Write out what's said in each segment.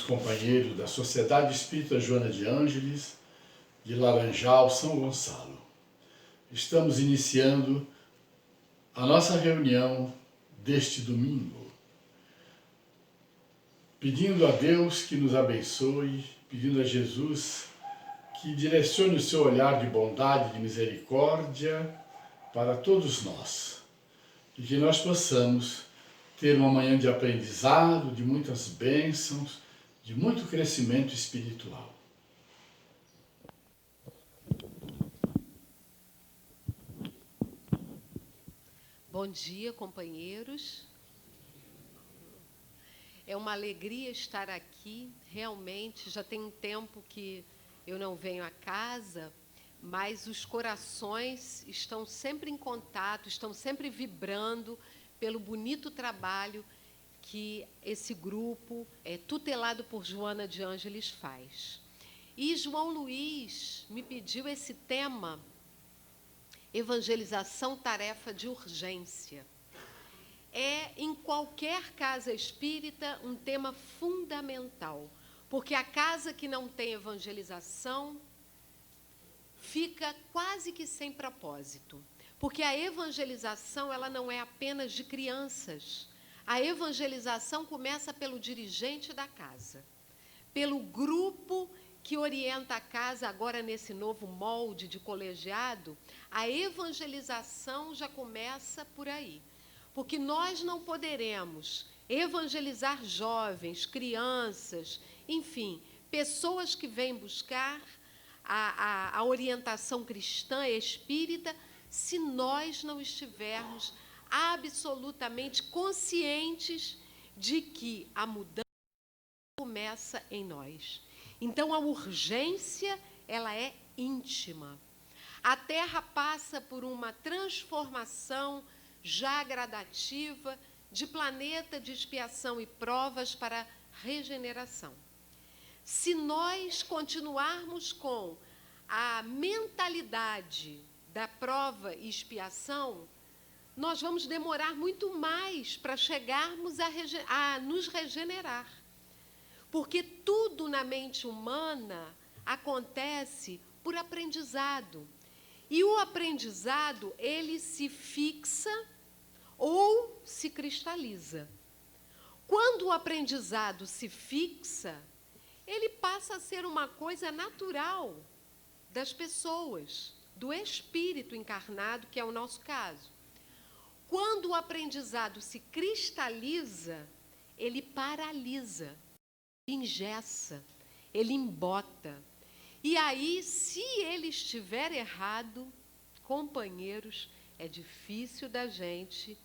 companheiros da Sociedade Espírita Joana de Ângeles, de Laranjal, São Gonçalo. Estamos iniciando a nossa reunião deste domingo, pedindo a Deus que nos abençoe, pedindo a Jesus que direcione o seu olhar de bondade, de misericórdia para todos nós, e que nós possamos ter uma manhã de aprendizado, de muitas bênçãos, de muito crescimento espiritual. Bom dia, companheiros. É uma alegria estar aqui. Realmente, já tem um tempo que eu não venho à casa, mas os corações estão sempre em contato, estão sempre vibrando pelo bonito trabalho que esse grupo, tutelado por Joana de Ângeles, faz. E João Luiz me pediu esse tema, evangelização, tarefa de urgência. É, em qualquer casa espírita, um tema fundamental, porque a casa que não tem evangelização fica quase que sem propósito. Porque a evangelização, ela não é apenas de crianças. A evangelização começa pelo dirigente da casa, pelo grupo que orienta a casa agora nesse novo molde de colegiado. A evangelização já começa por aí. Porque nós não poderemos evangelizar jovens, crianças, enfim, pessoas que vêm buscar a orientação cristã e espírita, se nós não estivermos absolutamente conscientes de que a mudança começa em nós. Então, a urgência, ela é íntima. A Terra passa por uma transformação já gradativa de planeta de expiação e provas para regeneração. Se nós continuarmos com a mentalidade da prova e expiação, nós vamos demorar muito mais para chegarmos a nos regenerar. Porque tudo na mente humana acontece por aprendizado. E o aprendizado, ele se fixa ou se cristaliza. Quando o aprendizado se fixa, ele passa a ser uma coisa natural das pessoas, do espírito encarnado, que é o nosso caso. Quando o aprendizado se cristaliza, ele paralisa, ele engessa, ele embota. E aí, se ele estiver errado, companheiros, é difícil da gente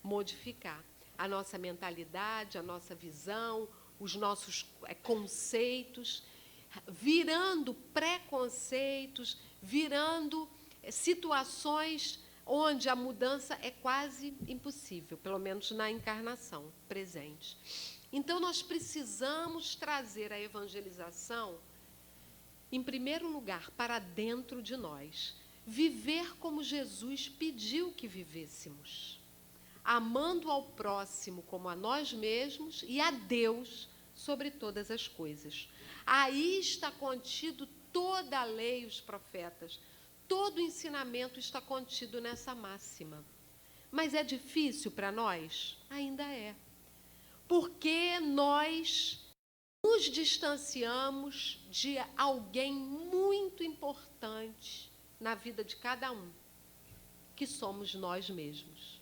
modificar a nossa mentalidade, a nossa visão, os nossos conceitos, virando preconceitos, virando situações onde a mudança é quase impossível, pelo menos na encarnação presente. Então, nós precisamos trazer a evangelização, em primeiro lugar, para dentro de nós. Viver como Jesus pediu que vivêssemos, amando ao próximo como a nós mesmos e a Deus sobre todas as coisas. Aí está contido toda a lei e os profetas. Todo o ensinamento está contido nessa máxima. Mas é difícil para nós? Ainda é. Porque nós nos distanciamos de alguém muito importante na vida de cada um, que somos nós mesmos.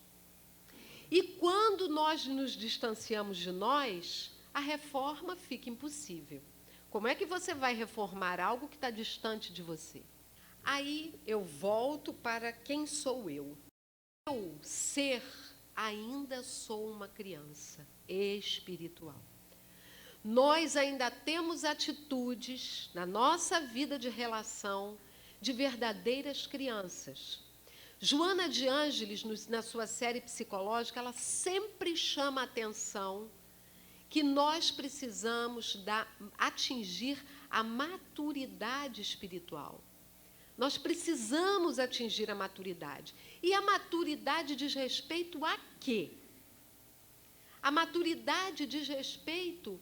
E quando nós nos distanciamos de nós, a reforma fica impossível. Como é que você vai reformar algo que está distante de você? Aí eu volto para quem sou eu. Eu, ser, ainda sou uma criança espiritual. Nós ainda temos atitudes na nossa vida de relação de verdadeiras crianças. Joana de Ângeles, na sua série psicológica, ela sempre chama a atenção que nós precisamos atingir a maturidade espiritual. Nós precisamos atingir a maturidade. E a maturidade diz respeito a quê? A maturidade diz respeito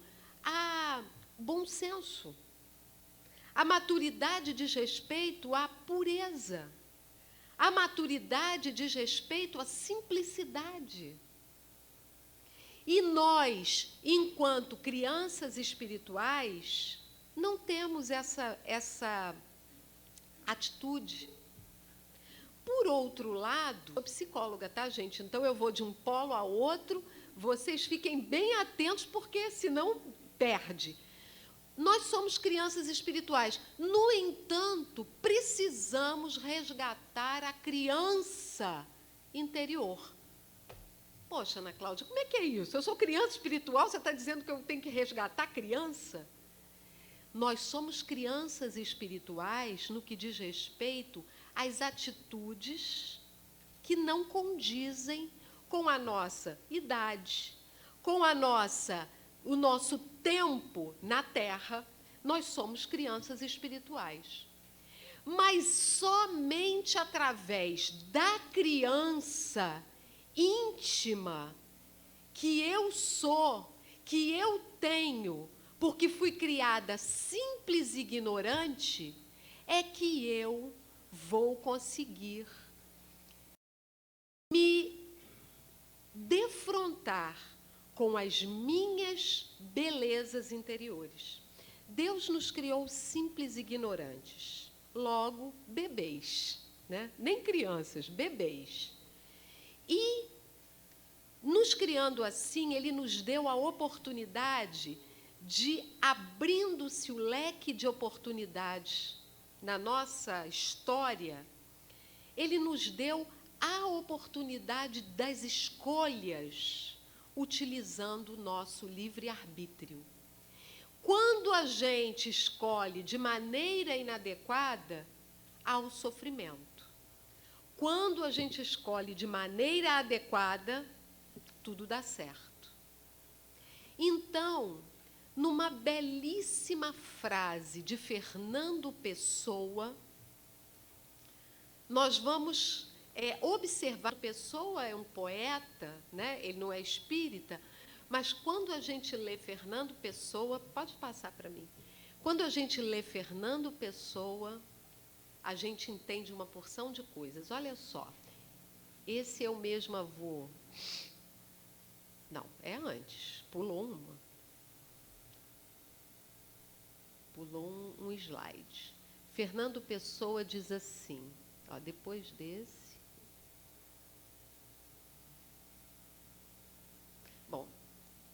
bom senso. A maturidade diz respeito à pureza. A maturidade diz respeito à simplicidade. E nós, enquanto crianças espirituais, não temos essa atitude. Por outro lado, sou psicóloga, tá, gente? Então, eu vou de um polo a outro. Vocês fiquem bem atentos, porque senão perde. Nós somos crianças espirituais. No entanto, precisamos resgatar a criança interior. Poxa, Ana Cláudia, como é que é isso? Eu sou criança espiritual, você está dizendo que eu tenho que resgatar a criança? Nós somos crianças espirituais no que diz respeito às atitudes que não condizem com a nossa idade, com o nosso tempo na Terra. Nós somos crianças espirituais. Mas somente através da criança íntima que eu sou, que eu tenho, porque fui criada simples e ignorante, é que eu vou conseguir me defrontar com as minhas belezas interiores. Deus nos criou simples e ignorantes, logo bebês, né? Nem crianças, bebês. E, nos criando assim, Ele nos deu a oportunidade de, abrindo-se o leque de oportunidades na nossa história, Ele nos deu a oportunidade das escolhas, utilizando o nosso livre-arbítrio. Quando a gente escolhe de maneira inadequada, há o sofrimento. Quando a gente escolhe de maneira adequada, tudo dá certo. Então, numa belíssima frase de Fernando Pessoa, nós vamos observar. Pessoa é um poeta, né? Ele não é espírita, mas quando a gente lê Fernando Pessoa, pode passar para mim. Quando a gente lê Fernando Pessoa, a gente entende uma porção de coisas. Olha só, esse é o mesmo avô. Não, é antes, pulou uma. Pulou um slide. Fernando Pessoa diz assim, ó, depois desse. Bom,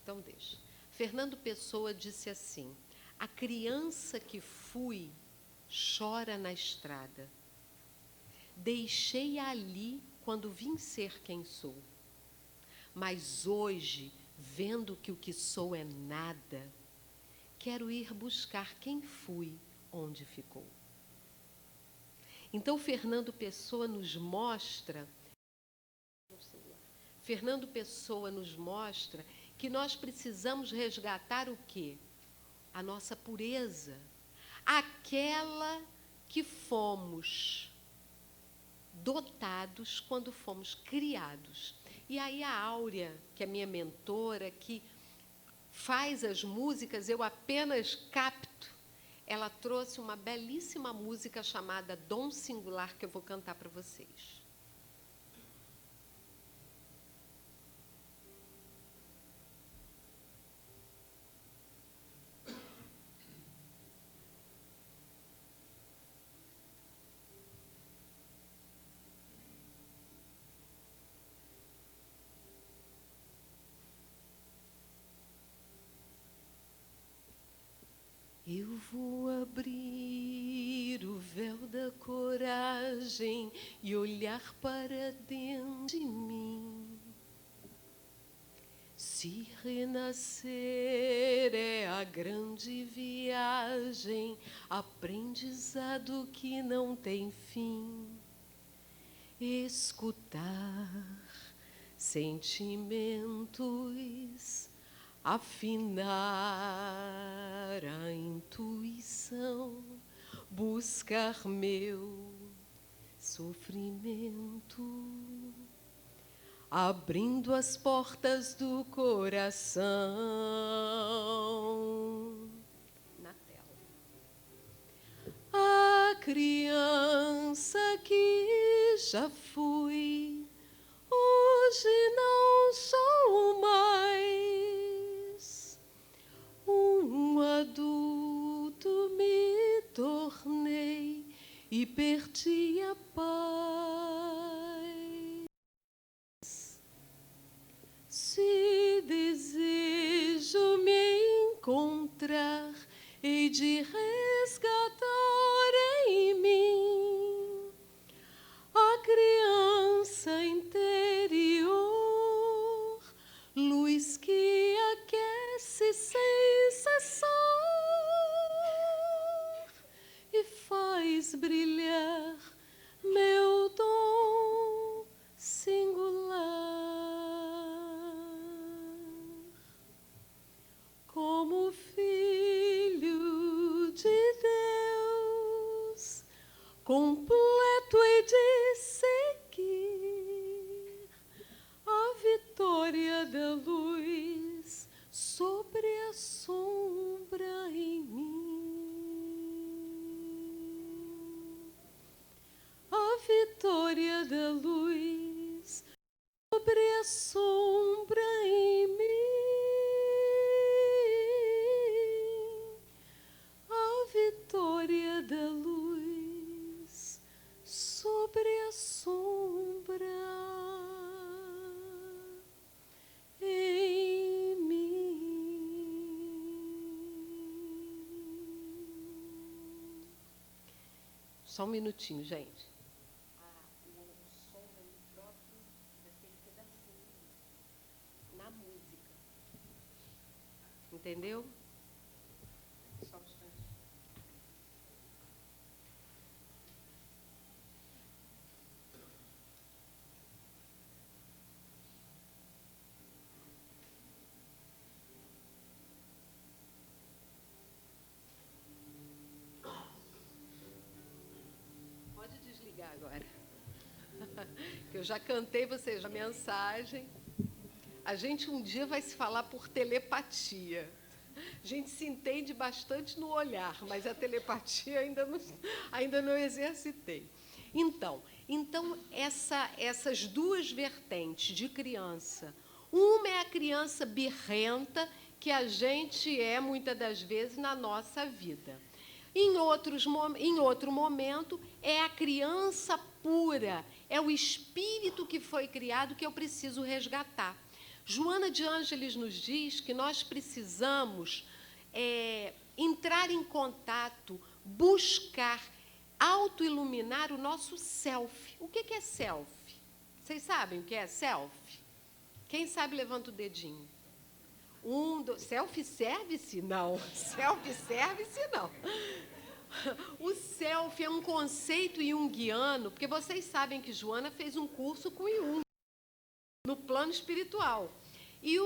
então deixa. Fernando Pessoa disse assim: a criança que fui chora na estrada. Deixei-a ali quando vim ser quem sou. Mas hoje, vendo que o que sou é nada, quero ir buscar quem fui, onde ficou. Então, Fernando Pessoa nos mostra que nós precisamos resgatar o quê? A nossa pureza, aquela que fomos dotados quando fomos criados. E aí a Áurea, que é minha mentora, que faz as músicas, eu apenas capto, ela trouxe uma belíssima música chamada Dom Singular, que eu vou cantar para vocês. Eu vou abrir o véu da coragem e olhar para dentro de mim. Se renascer é a grande viagem, aprendizado que não tem fim. Escutar sentimentos, afinar a intuição, buscar meu sofrimento, abrindo as portas do coração. criança que já fui, hoje não sou mais. Um adulto me tornei e perdi a paz. Se desejo me encontrar, hei de resgatar em mim a criança interior, luz que aquece sem cessar e faz brilhar meu dom singular. Como filho de Deus, completo hei de seguir a vitória da luz sobre a sombra em mim. A vitória da luz sobre a sombra em mim. A vitória da luz sobre a sombra em mim. Só um minutinho, gente. O som do micrófono vai ter que ser na música. Entendeu? Só um instante. Pode desligar agora. Eu já cantei vocês a mensagem. A gente um dia vai se falar por telepatia. A gente se entende bastante no olhar, mas a telepatia ainda não exercitei. Então essas duas vertentes de criança. Uma é a criança birrenta, que a gente é, muitas das vezes, na nossa vida. Em outro momento, é a criança pura, é o espírito que foi criado que eu preciso resgatar. Joana de Ângeles nos diz que nós precisamos entrar em contato, buscar, autoiluminar o nosso self. O que é self? Vocês sabem o que é self? Quem sabe, levanta o dedinho. Self-service? Não. Self-service, não. O self é um conceito junguiano, porque vocês sabem que Joana fez um curso com Jung, no plano espiritual. E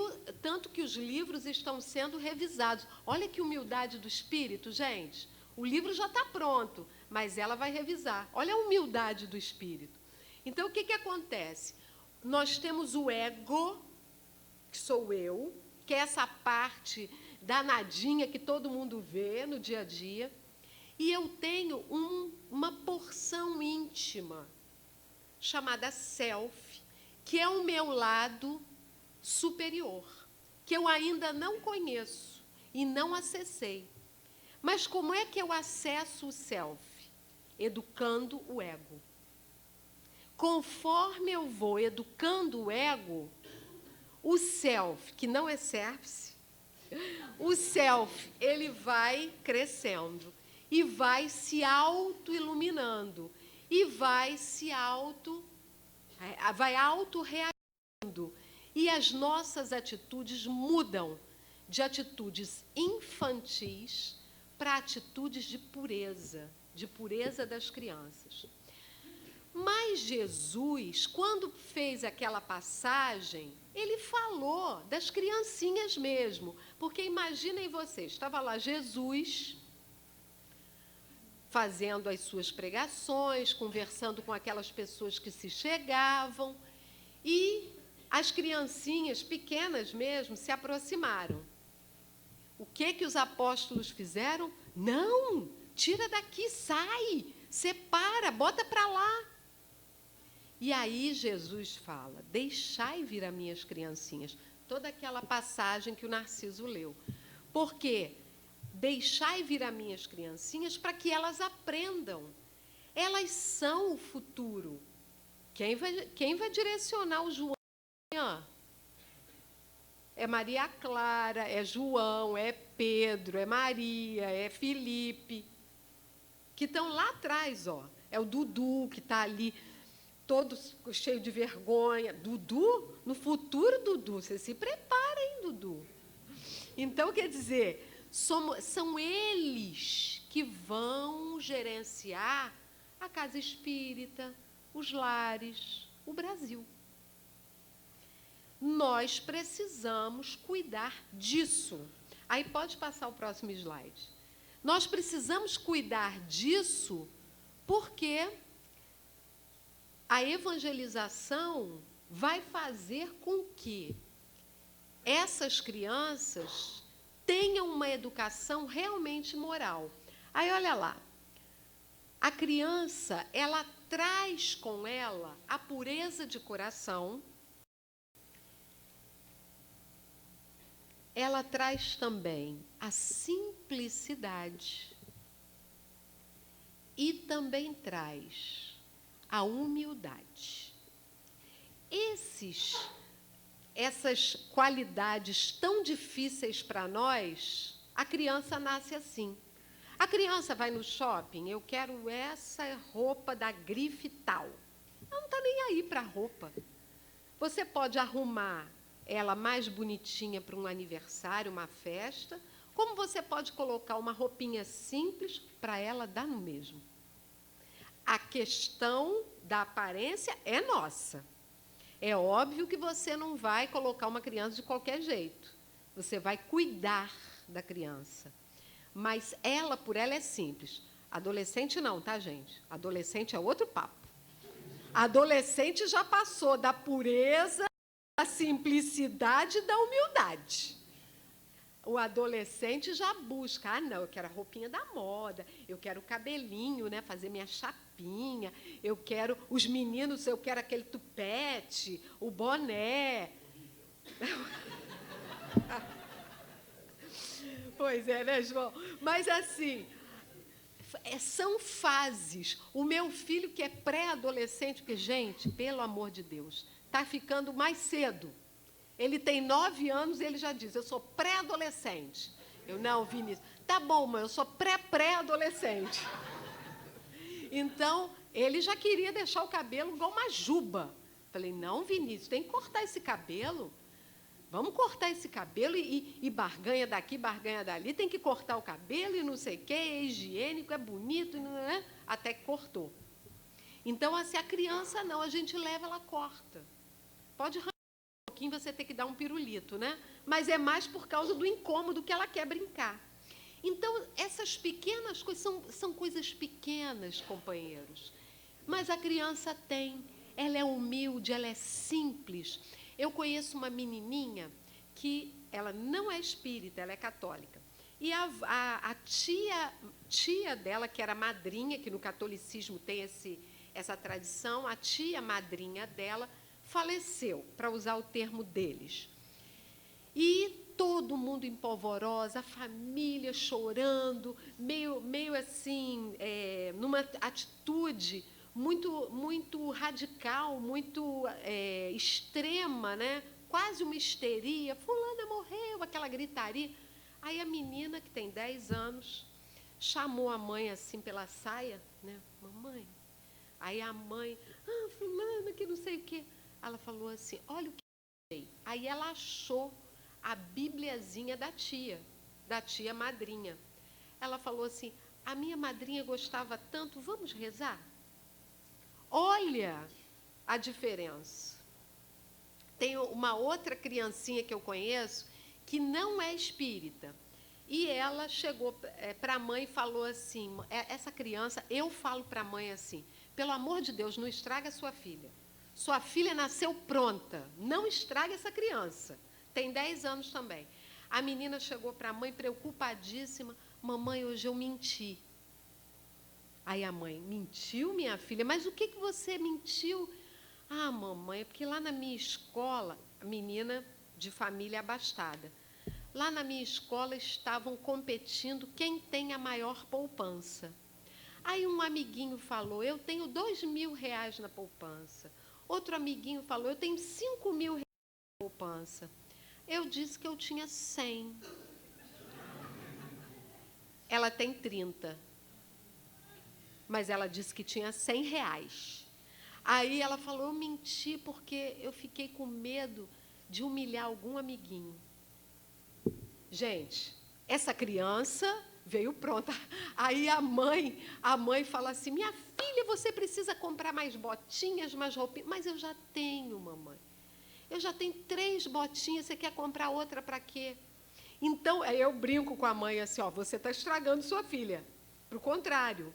tanto que os livros estão sendo revisados. Olha que humildade do espírito, gente. O livro já está pronto, mas ela vai revisar. Olha a humildade do espírito. Então, o que acontece? Nós temos o ego, que sou eu, que é essa parte danadinha que todo mundo vê no dia a dia, e eu tenho uma porção íntima, chamada self, que é o meu lado superior, que eu ainda não conheço e não acessei. Mas como é que eu acesso o self? Educando o ego. Conforme eu vou educando o ego, o self, que não é service, o self, ele vai crescendo e vai se auto-iluminando e vai auto-reagindo. E as nossas atitudes mudam de atitudes infantis para atitudes de pureza das crianças. Mas Jesus, quando fez aquela passagem, ele falou das criancinhas mesmo, porque imaginem vocês, estava lá Jesus fazendo as suas pregações, conversando com aquelas pessoas que se chegavam, e as criancinhas pequenas mesmo se aproximaram. O que os apóstolos fizeram? Não, tira daqui, sai Separa, bota para lá. E aí Jesus fala, deixai vir as minhas criancinhas. Toda aquela passagem que o Narciso leu. Por quê? Deixai vir as minhas criancinhas para que elas aprendam. Elas são o futuro. Quem vai direcionar o João amanhã? É Maria Clara, é João, é Pedro, é Maria, é Felipe, que estão lá atrás, ó. É o Dudu, que está ali, todo cheio de vergonha. Dudu, no futuro, Dudu, você se prepara, hein, Dudu? Então, quer dizer, são eles que vão gerenciar a casa espírita, os lares, o Brasil. Nós precisamos cuidar disso. Aí pode passar o próximo slide. Nós precisamos cuidar disso porque a evangelização vai fazer com que essas crianças tenham uma educação realmente moral. Aí, olha lá. A criança, ela traz com ela a pureza de coração. Ela traz também a simplicidade e também traz a humildade. Essas qualidades tão difíceis para nós, a criança nasce assim. A criança vai no shopping, eu quero essa roupa da grife tal. Ela não está nem aí para a roupa. Você pode arrumar ela mais bonitinha para um aniversário, uma festa, como você pode colocar uma roupinha simples para ela dar no mesmo. A questão da aparência é nossa. É óbvio que você não vai colocar uma criança de qualquer jeito. Você vai cuidar da criança. Mas ela, por ela, é simples. Adolescente não, tá, gente? Adolescente é outro papo. Adolescente já passou da pureza, da simplicidade e da humildade. O adolescente já busca, não, eu quero a roupinha da moda, eu quero o cabelinho, né, fazer minha chapinha, eu quero, os meninos, eu quero aquele tupete, o boné. Pois é, né, João? Mas, assim, são fases. O meu filho, que é pré-adolescente, porque, gente, pelo amor de Deus, está ficando mais cedo. Ele tem 9 anos e ele já diz, eu sou pré-adolescente. Eu, não, Vinícius, tá bom, mãe, eu sou pré-adolescente. Então, ele já queria deixar o cabelo igual uma juba. Falei, não, Vinícius, tem que cortar esse cabelo. Vamos cortar esse cabelo e barganha daqui, barganha dali. Tem que cortar o cabelo e não sei o quê, é higiênico, é bonito, não é? Até que cortou. Então, assim, a criança não, a gente leva, ela corta. Pode arrancar um pouquinho, você tem que dar um pirulito, né? Mas é mais por causa do incômodo que ela quer brincar. Então, essas pequenas coisas são coisas pequenas, companheiros. Mas a criança tem, ela é humilde, ela é simples. Eu conheço uma menininha que ela não é espírita, ela é católica. E a tia dela, que era madrinha, que no catolicismo tem essa tradição, a tia madrinha dela faleceu, para usar o termo deles. E todo mundo em polvorosa, a família chorando, meio assim, numa atitude muito radical, muito extrema, né? Quase uma histeria. Fulana morreu, aquela gritaria. Aí a menina, que tem 10 anos, chamou a mãe assim pela saia, né? Mamãe. Aí a mãe, fulana, que não sei o quê. Ela falou assim, olha o que eu achei. Aí ela achou a bibliazinha da tia madrinha. Ela falou assim, a minha madrinha gostava tanto, vamos rezar? Olha a diferença. Tem uma outra criancinha que eu conheço que não é espírita. E ela chegou para a mãe e falou assim, essa criança, eu falo para a mãe assim, pelo amor de Deus, não estraga a sua filha. Sua filha nasceu pronta, não estrague essa criança. Tem 10 anos também. A menina chegou para a mãe preocupadíssima, mamãe, hoje eu menti. Aí a mãe, mentiu, minha filha? Mas o que você mentiu? Ah, mamãe, é porque lá na minha escola, a menina de família abastada, lá na minha escola estavam competindo quem tem a maior poupança. Aí um amiguinho falou, eu tenho R$ 2.000 na poupança. Outro amiguinho falou, eu tenho R$ 5.000 na poupança. Eu disse que eu tinha 100. Ela tem 30. Mas ela disse que tinha R$ 100. Aí ela falou, eu menti porque eu fiquei com medo de humilhar algum amiguinho. Gente, essa criança veio pronta. Aí a mãe fala assim, minha filha, você precisa comprar mais botinhas, mais roupinhas. Mas eu já tenho, mamãe. Eu já tenho 3 botinhas, você quer comprar outra para quê? Então, aí eu brinco com a mãe assim, ó, você está estragando sua filha. Para o contrário.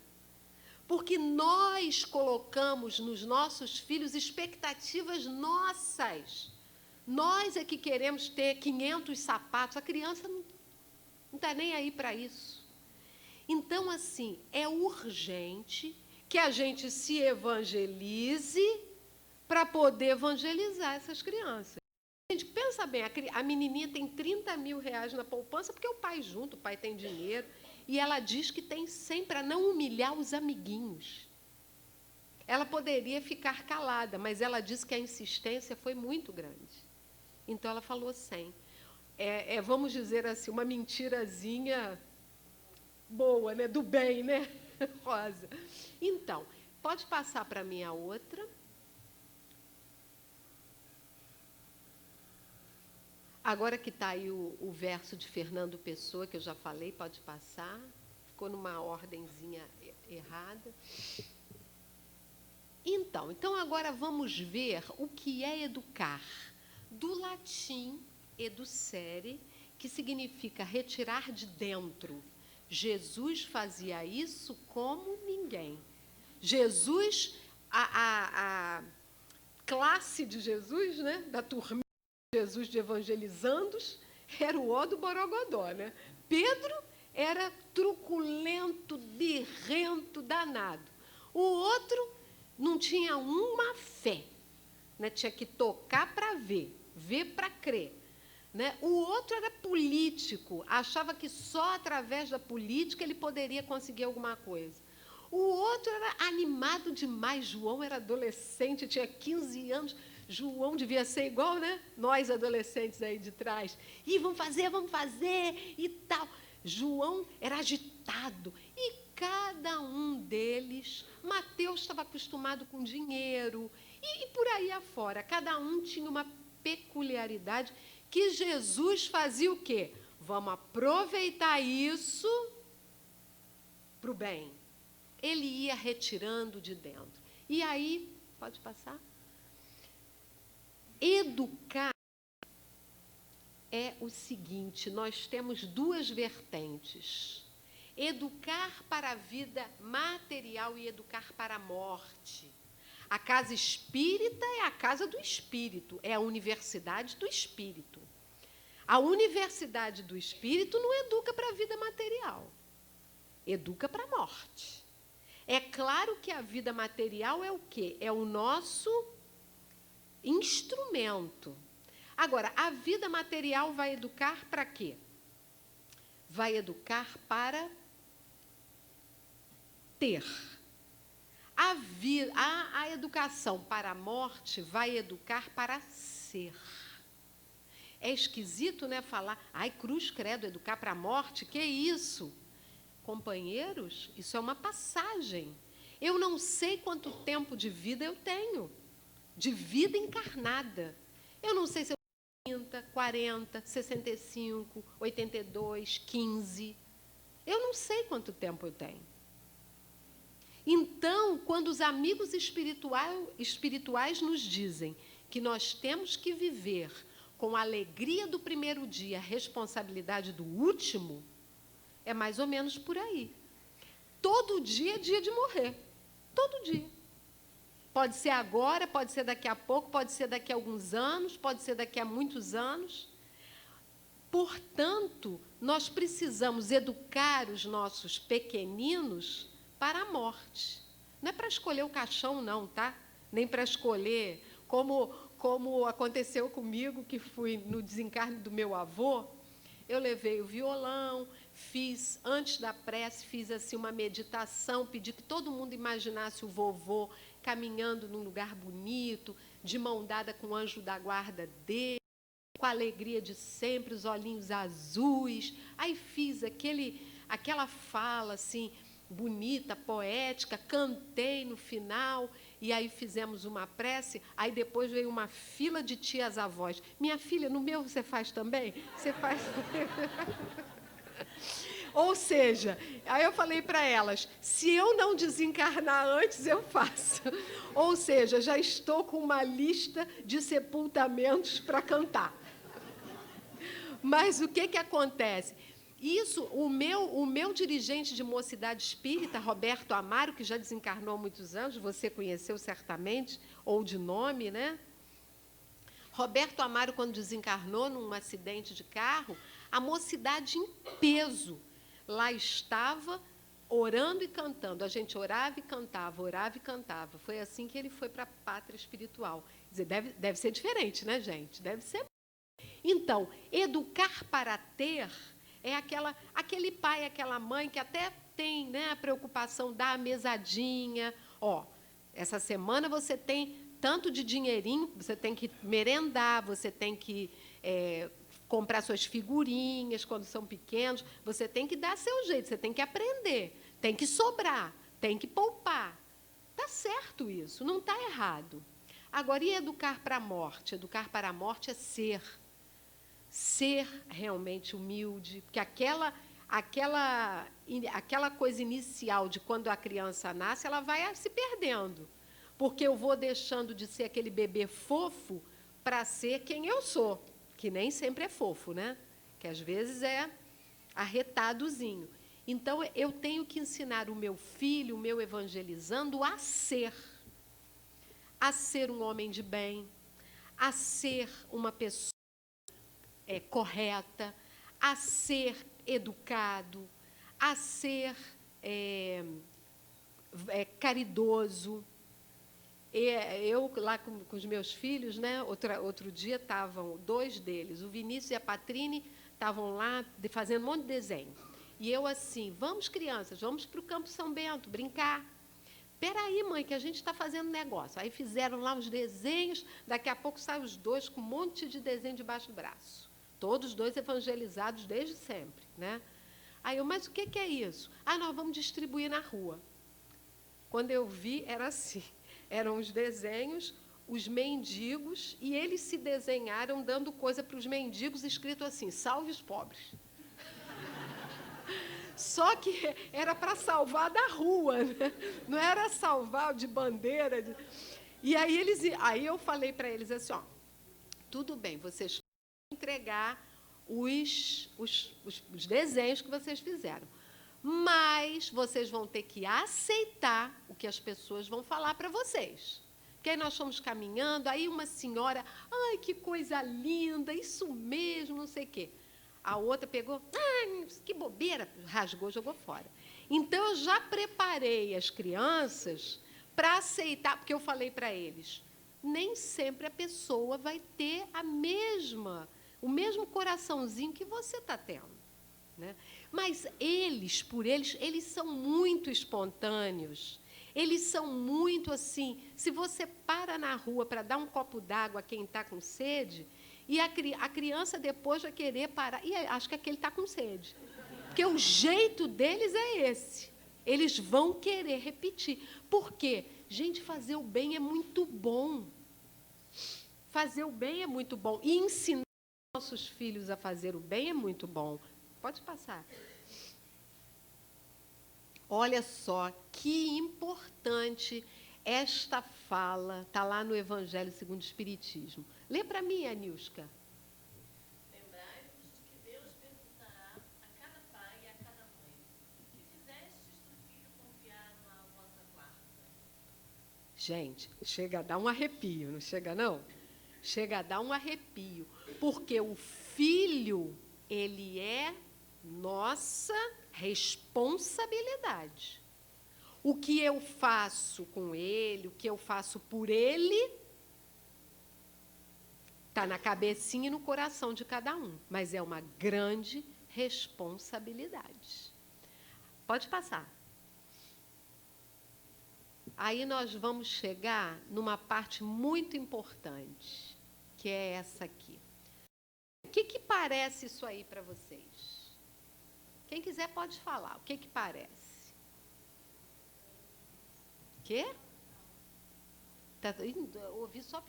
Porque nós colocamos nos nossos filhos expectativas nossas. Nós é que queremos ter 500 sapatos. A criança não está nem aí para isso. Então, assim, é urgente que a gente se evangelize para poder evangelizar essas crianças. Gente, pensa bem, a menininha tem R$ 30.000 na poupança porque o pai junto, o pai tem dinheiro. E ela diz que tem 100 para não humilhar os amiguinhos. Ela poderia ficar calada, mas ela disse que a insistência foi muito grande. Então, ela falou 100. Vamos dizer assim, uma mentirazinha boa, né? Do bem, né, Rosa? Então, pode passar para mim a outra. Agora que está aí o verso de Fernando Pessoa, que eu já falei, pode passar. Ficou numa ordenzinha errada. Então agora vamos ver o que é educar. Do latim, educere, que significa retirar de dentro. Jesus fazia isso como ninguém. Jesus, a classe de Jesus, né, da turminha, Jesus de evangelizandos, era o ó do Borogodó, né? Pedro era truculento, birrento, danado. O outro não tinha uma fé, né? Tinha que tocar para ver para crer. Né? O outro era político, achava que só através da política ele poderia conseguir alguma coisa. O outro era animado demais. João era adolescente, tinha 15 anos. João devia ser igual, né? Nós, adolescentes aí de trás. E vamos fazer, e tal. João era agitado. E cada um deles, Mateus estava acostumado com dinheiro. E por aí afora, cada um tinha uma peculiaridade que Jesus fazia o quê? Vamos aproveitar isso para o bem. Ele ia retirando de dentro. E aí, pode passar? Educar é o seguinte, nós temos 2 vertentes. Educar para a vida material e educar para a morte. A casa espírita é a casa do espírito, é a universidade do espírito. A universidade do espírito não educa para a vida material, educa para a morte. É claro que a vida material é o quê? É o nosso instrumento. Agora, a vida material vai educar para quê? Vai educar para ter. A educação para a morte vai educar para ser. É esquisito, né, falar, ai, cruz, credo, educar para a morte, que isso? Companheiros, isso é uma passagem. Eu não sei quanto tempo de vida eu tenho, de vida encarnada. Eu não sei se eu tenho 30, 40, 65, 82, 15. Eu não sei quanto tempo eu tenho. Então, quando os amigos espirituais nos dizem que nós temos que viver com a alegria do primeiro dia, a responsabilidade do último, é mais ou menos por aí. Todo dia é dia de morrer. Todo dia. Pode ser agora, pode ser daqui a pouco, pode ser daqui a alguns anos, pode ser daqui a muitos anos. Portanto, nós precisamos educar os nossos pequeninos para a morte. Não é para escolher o caixão, não, tá? Nem para escolher, como aconteceu comigo, que fui no desencarne do meu avô. Eu levei o violão, fiz, antes da prece, fiz assim uma meditação, pedi que todo mundo imaginasse o vovô caminhando num lugar bonito, de mão dada com o anjo da guarda dele, com a alegria de sempre, os olhinhos azuis. Aí fiz aquela fala assim, bonita, poética, cantei no final, e aí fizemos uma prece, aí depois veio uma fila de tias avós. Minha filha, no meu você faz também? Você faz... Ou seja, aí eu falei para elas, se eu não desencarnar antes, eu faço. Ou seja, já estou com uma lista de sepultamentos para cantar. Mas o que acontece? Isso, o meu dirigente de mocidade espírita, Roberto Amaro, que já desencarnou há muitos anos, você conheceu certamente, ou de nome, né? Roberto Amaro, quando desencarnou num acidente de carro, a mocidade em peso lá estava orando e cantando. A gente orava e cantava, orava e cantava. Foi assim que ele foi para a pátria espiritual. Quer dizer, deve ser diferente, né, gente? Deve ser. Então, educar para ter é aquele pai, aquela mãe que até tem, né, a preocupação da mesadinha. Ó, essa semana você tem tanto de dinheirinho, você tem que merendar, você tem que comprar suas figurinhas quando são pequenos, você tem que dar seu jeito, você tem que aprender, tem que sobrar, tem que poupar. Está certo isso, não está errado. Agora, e educar para a morte? Educar para a morte é ser realmente humilde, porque aquela coisa inicial de quando a criança nasce, ela vai se perdendo, porque eu vou deixando de ser aquele bebê fofo para ser quem eu sou, que nem sempre é fofo, né? Que às vezes é arretadozinho. Então, eu tenho que ensinar o meu filho, o meu evangelizando, a ser um homem de bem, a ser uma pessoa correta, a ser educado, a ser caridoso. Eu, lá com os meus filhos, né, outro dia estavam 2 deles, o Vinícius e a Patrine, estavam lá fazendo um monte de desenho. E eu assim, vamos, crianças, vamos para o Campo São Bento brincar. Espera aí, mãe, que a gente está fazendo negócio. Aí fizeram lá os desenhos, daqui a pouco saem os 2 com um monte de desenho debaixo do braço. Todos os 2 evangelizados desde sempre, né? Aí eu, mas o que é isso? Ah, nós vamos distribuir na rua. Quando eu vi, era assim. Eram os desenhos, os mendigos, e eles se desenharam dando coisa para os mendigos, escrito assim, salve os pobres. Só que era para salvar da rua, né? Não era salvar de bandeira. E aí eu falei para eles assim, ó, tudo bem, vocês podem entregar os desenhos que vocês fizeram, mas vocês vão ter que aceitar o que as pessoas vão falar para vocês. Porque aí nós fomos caminhando, aí uma senhora, ai, que coisa linda, isso mesmo, não sei o quê. A outra pegou, ai, que bobeira, rasgou, jogou fora. Então, eu já preparei as crianças para aceitar, porque eu falei para eles, nem sempre a pessoa vai ter o mesmo coraçãozinho que você está tendo, né? Mas eles são muito espontâneos, eles são muito assim, se você para na rua para dar um copo d'água a quem está com sede, e a criança depois vai querer parar, e acho que aquele está com sede, porque o jeito deles é esse, eles vão querer repetir. Por quê? Gente, fazer o bem é muito bom, fazer o bem é muito bom, e ensinar nossos filhos a fazer o bem é muito bom. Pode passar. Olha só que importante esta fala, está lá no Evangelho segundo o Espiritismo. Lê para mim, Anilska. Lembrai-vos de que Deus perguntará a cada pai e a cada mãe, que fizestes do filho confiado à vossa guarda. Gente, chega a dar um arrepio, não chega, não? Chega a dar um arrepio, porque o filho, ele é nossa responsabilidade. O que eu faço com ele, o que eu faço por ele, está na cabecinha e no coração de cada um, mas é uma grande responsabilidade. Pode passar. Aí nós vamos chegar numa parte muito importante, que é essa aqui. O que parece isso aí para vocês? Quem quiser pode falar. O que parece? O quê? Ouvi só...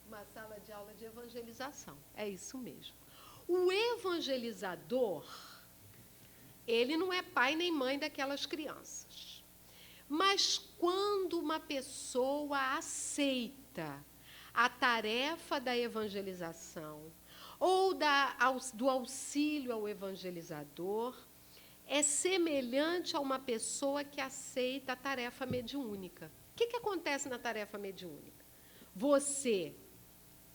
Uma sala de aula de evangelização. É isso mesmo. O evangelizador, ele não é pai nem mãe daquelas crianças. Mas quando uma pessoa aceita a tarefa da evangelização ou do auxílio ao evangelizador, é semelhante a uma pessoa que aceita a tarefa mediúnica. O que acontece na tarefa mediúnica? Você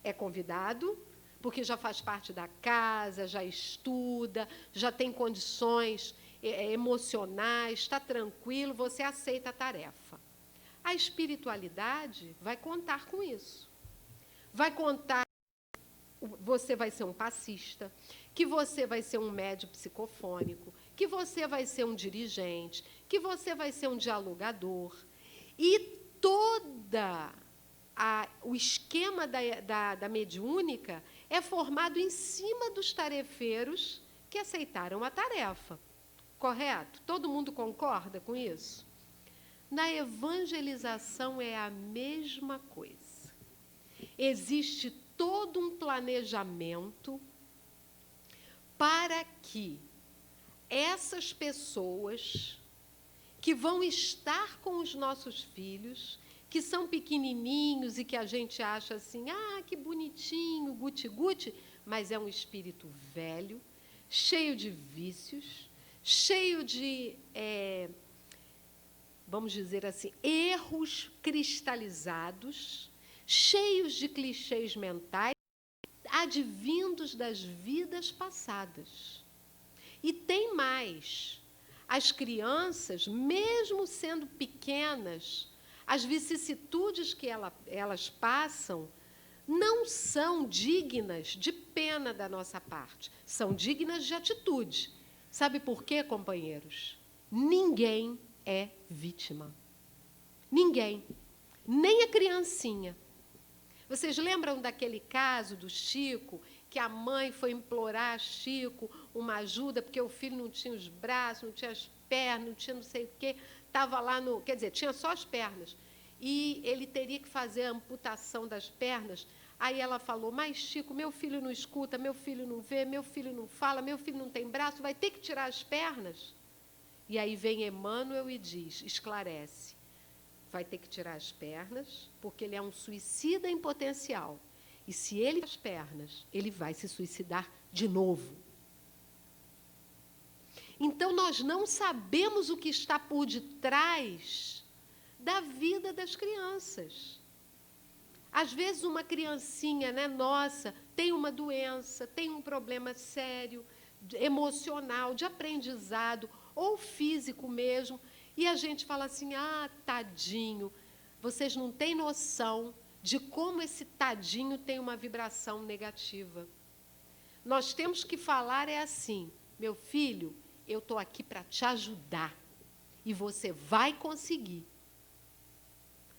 é convidado, porque já faz parte da casa, já estuda, já tem condições emocionais, está tranquilo, você aceita a tarefa. A espiritualidade vai contar com isso. Vai contar que você vai ser um passista, que você vai ser um médium psicofônico, que você vai ser um dirigente, que você vai ser um dialogador. E o esquema da mediúnica é formado em cima dos tarefeiros que aceitaram a tarefa. Correto? Todo mundo concorda com isso? Na evangelização é a mesma coisa. Existe todo um planejamento para que essas pessoas que vão estar com os nossos filhos, que são pequenininhos e que a gente acha assim, que bonitinho, guti-guti, mas é um espírito velho, cheio de vícios, cheio de, vamos dizer assim, erros cristalizados, cheios de clichês mentais, advindos das vidas passadas. E tem mais. As crianças, mesmo sendo pequenas, as vicissitudes que elas passam não são dignas de pena da nossa parte, são dignas de atitude. Sabe por quê, companheiros? Ninguém é vítima. Ninguém. Nem a criancinha. Vocês lembram daquele caso do Chico, que a mãe foi implorar a Chico uma ajuda, porque o filho não tinha os braços, não tinha as pernas, não tinha não sei o quê, estava lá no... Quer dizer, tinha só as pernas. E ele teria que fazer a amputação das pernas. Aí ela falou, mas, Chico, meu filho não escuta, meu filho não vê, meu filho não fala, meu filho não tem braço, vai ter que tirar as pernas? E aí vem Emmanuel e diz, esclarece, vai ter que tirar as pernas, porque ele é um suicida em potencial. E se ele tirar as pernas, ele vai se suicidar de novo. Então, nós não sabemos o que está por detrás da vida das crianças. Às vezes, uma criancinha, nossa, tem uma doença, tem um problema sério, emocional, de aprendizado, ou físico mesmo, e a gente fala assim, tadinho, vocês não têm noção de como esse tadinho tem uma vibração negativa. Nós temos que falar assim, meu filho, eu estou aqui para te ajudar, e você vai conseguir.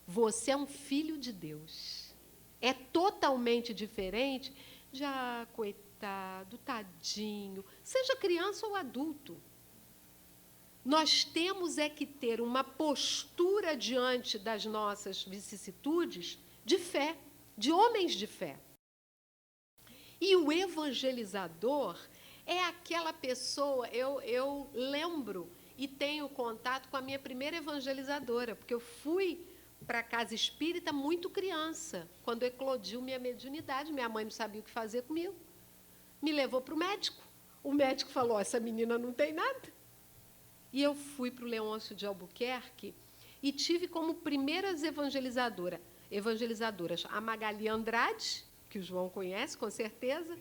Você é um filho de Deus. É totalmente diferente de, coitado, tadinho, seja criança ou adulto. Nós temos que ter uma postura diante das nossas vicissitudes de fé, de homens de fé. E o evangelizador é aquela pessoa, eu lembro e tenho contato com a minha primeira evangelizadora, porque eu fui para a casa espírita muito criança, quando eclodiu minha mediunidade, minha mãe não sabia o que fazer comigo. Me levou para o médico. O médico falou, essa menina não tem nada. E eu fui para o Leôncio de Albuquerque e tive como primeiras evangelizadoras a Magali Andrade, que o João conhece, com certeza.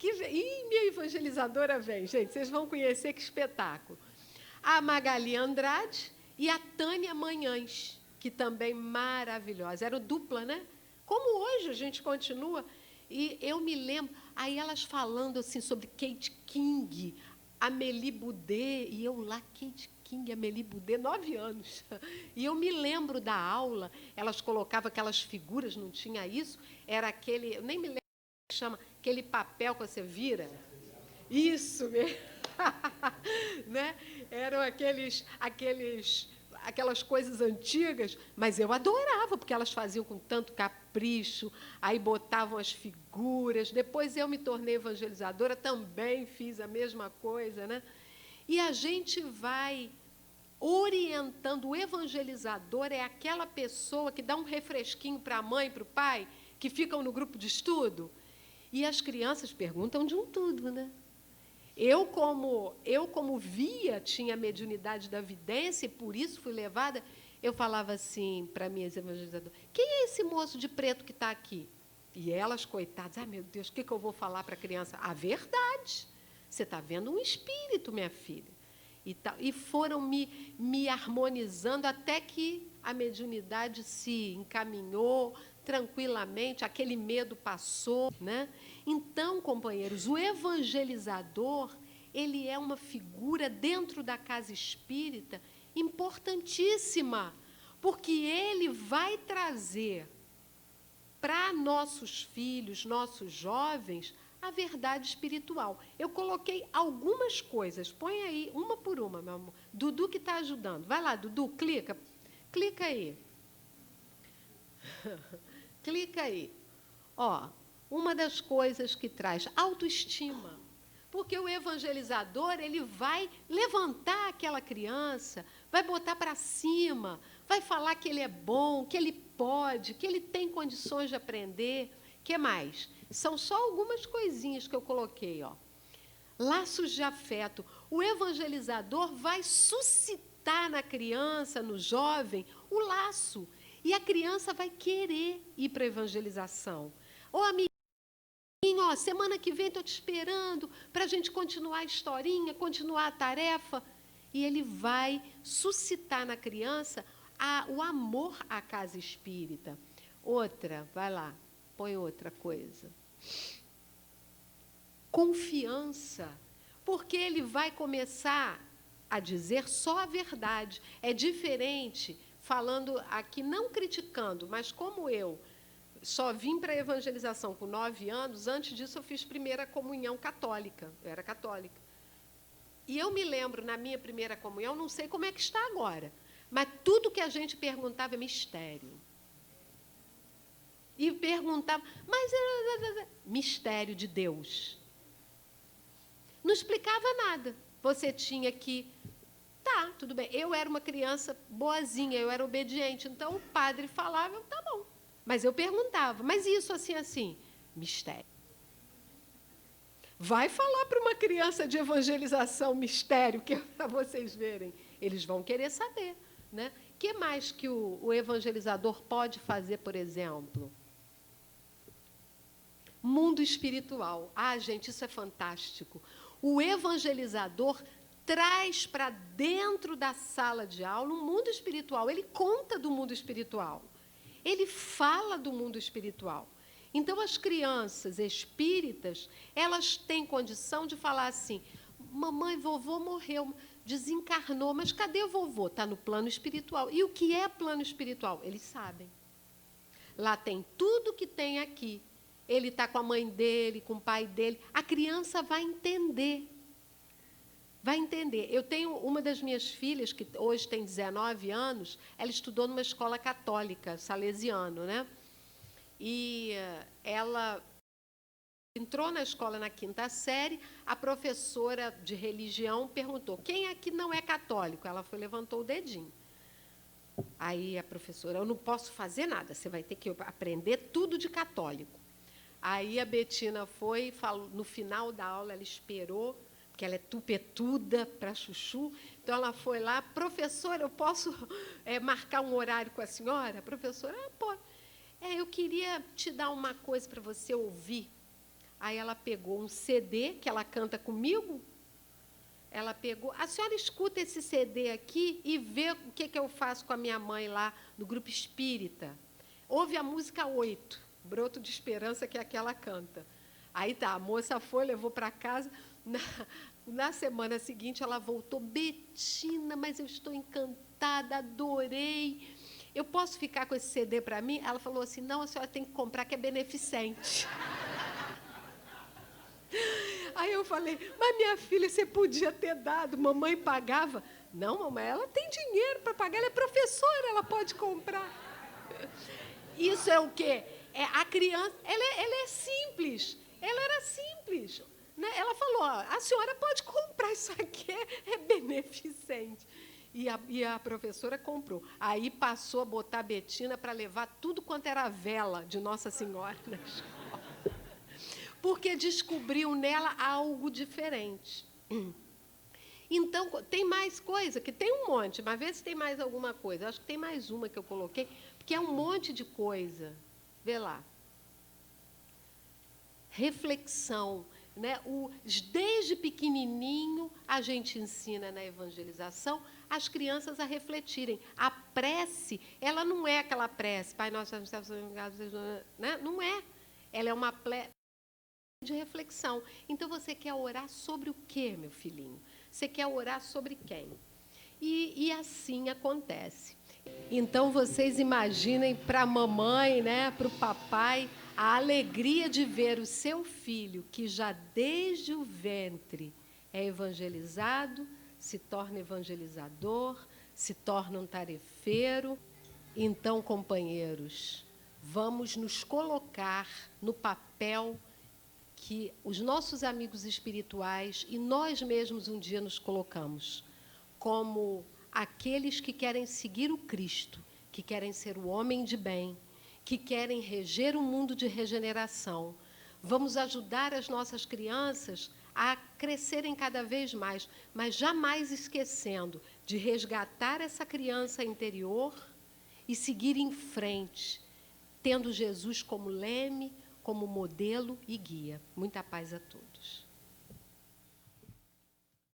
Minha evangelizadora vem, gente, vocês vão conhecer, que espetáculo. a Magali Andrade e a Tânia Manhães, que também maravilhosa. Era dupla, né? Como hoje a gente continua. E eu me lembro, aí elas falando assim sobre Kate King, Amélie Boudet, e eu lá, Kate King, Amélie Boudet, 9 anos. E eu me lembro da aula, elas colocavam aquelas figuras, não tinha isso, era aquele, eu nem me lembro como chama, aquele papel que você vira. Isso mesmo. Né? Eram aquelas coisas antigas, mas eu adorava, porque elas faziam com tanto capricho, aí botavam as figuras. Depois eu me tornei evangelizadora, também fiz a mesma coisa, né? E a gente vai orientando. O evangelizador é aquela pessoa que dá um refresquinho para a mãe, para o pai, que ficam no grupo de estudo, e as crianças perguntam de um tudo, né? Eu, como via, tinha a mediunidade da vidência, e por isso fui levada, eu falava assim para minhas evangelizadoras: quem é esse moço de preto que está aqui? E elas, coitadas, meu Deus, o que eu vou falar para a criança? A verdade. Você está vendo um espírito, minha filha. E foram me harmonizando até que a mediunidade se encaminhou tranquilamente, aquele medo passou, né? Então, companheiros, o evangelizador, ele é uma figura dentro da casa espírita importantíssima, porque ele vai trazer para nossos filhos, nossos jovens, a verdade espiritual. Eu coloquei algumas coisas, põe aí, uma por uma, meu amor. Dudu que está ajudando. Vai lá, Dudu, clica aí. Clica aí. Ó, uma das coisas que traz autoestima. Porque o evangelizador, ele vai levantar aquela criança, vai botar para cima, vai falar que ele é bom, que ele pode, que ele tem condições de aprender. O que mais? São só algumas coisinhas que eu coloquei, ó. Laços de afeto. O evangelizador vai suscitar na criança, no jovem, o laço. E a criança vai querer ir para a evangelização. Ô, amiguinho, ó, semana que vem estou te esperando para a gente continuar a historinha, continuar a tarefa. E ele vai suscitar na criança o amor à casa espírita. Outra, vai lá, põe outra coisa. Confiança, porque ele vai começar a dizer só a verdade. É diferente, falando aqui, não criticando, mas como eu só vim para a evangelização com 9 anos, antes disso eu fiz primeira comunhão católica, eu era católica. E eu me lembro, na minha primeira comunhão, não sei como é que está agora, mas tudo que a gente perguntava é mistério. E perguntava, mas mistério de Deus. Não explicava nada. Você tinha que... Tá, tudo bem. Eu era uma criança boazinha, eu era obediente. Então, o padre falava, tá bom. Mas eu perguntava, mas isso assim, assim? Mistério. Vai falar para uma criança de evangelização mistério, que é para vocês verem. Eles vão querer saber, né? O que mais que o evangelizador pode fazer, por exemplo? Mundo espiritual. Ah, gente, isso é fantástico. O evangelizador traz para dentro da sala de aula um mundo espiritual. Ele conta do mundo espiritual. Ele fala do mundo espiritual. Então, as crianças espíritas, elas têm condição de falar assim: mamãe, vovô morreu, desencarnou, mas cadê o vovô? Está no plano espiritual. E o que é plano espiritual? Eles sabem. Lá tem tudo que tem aqui. Ele está com a mãe dele, com o pai dele. A criança vai entender. Vai entender. Eu tenho uma das minhas filhas, que hoje tem 19 anos, ela estudou numa escola católica, salesiano, né? E ela entrou na escola na 5ª série, a professora de religião perguntou: quem aqui não é católico? Ela levantou o dedinho. Aí a professora: eu não posso fazer nada, você vai ter que aprender tudo de católico. Aí a Betina foi, falou, no final da aula ela esperou, porque ela é tupetuda para chuchu, então ela foi lá: professora, eu posso marcar um horário com a senhora? A professora: pode. Eu queria te dar uma coisa para você ouvir. Aí ela pegou um CD, que ela canta comigo, ela pegou, a senhora escuta esse CD aqui e vê o que eu faço com a minha mãe lá no grupo espírita. Ouve a música 8, Broto de Esperança, que é aquela canta. Aí tá, a moça foi, levou para casa. Na semana seguinte, ela voltou, Betina, mas eu estou encantada, adorei. Eu posso ficar com esse CD para mim? Ela falou assim, não, a senhora tem que comprar, que é beneficente. Aí eu falei, mas minha filha, você podia ter dado, mamãe pagava. Não, mamãe, ela tem dinheiro para pagar, ela é professora, ela pode comprar. Isso é o quê? É, a criança, ela é simples, ela era simples. Né? Ela falou, ó, a senhora pode comprar, isso aqui é beneficente. E a professora comprou. Aí passou a botar a Betina para levar tudo quanto era vela de Nossa Senhora na escola. Porque descobriu nela algo diferente. Então, tem mais coisa, que tem um monte, mas vê se tem mais alguma coisa. Acho que tem mais uma que eu coloquei, porque é um monte de coisa. Vê lá. Reflexão. Né? Desde pequenininho, a gente ensina na evangelização as crianças a refletirem. A prece, ela não é aquela prece, Pai Nosso, né? Não é. Ela é uma prece de reflexão. Então, você quer orar sobre o quê, meu filhinho? Você quer orar sobre quem? E assim acontece. Então, vocês imaginem para a mamãe, né, para o papai, a alegria de ver o seu filho, que já desde o ventre é evangelizado, se torna evangelizador, se torna um tarefeiro. Então, companheiros, vamos nos colocar no papel que os nossos amigos espirituais e nós mesmos um dia nos colocamos, como aqueles que querem seguir o Cristo, que querem ser o homem de bem, que querem reger um mundo de regeneração. Vamos ajudar as nossas crianças a crescerem cada vez mais, mas jamais esquecendo de resgatar essa criança interior e seguir em frente, tendo Jesus como leme, como modelo e guia. Muita paz a todos.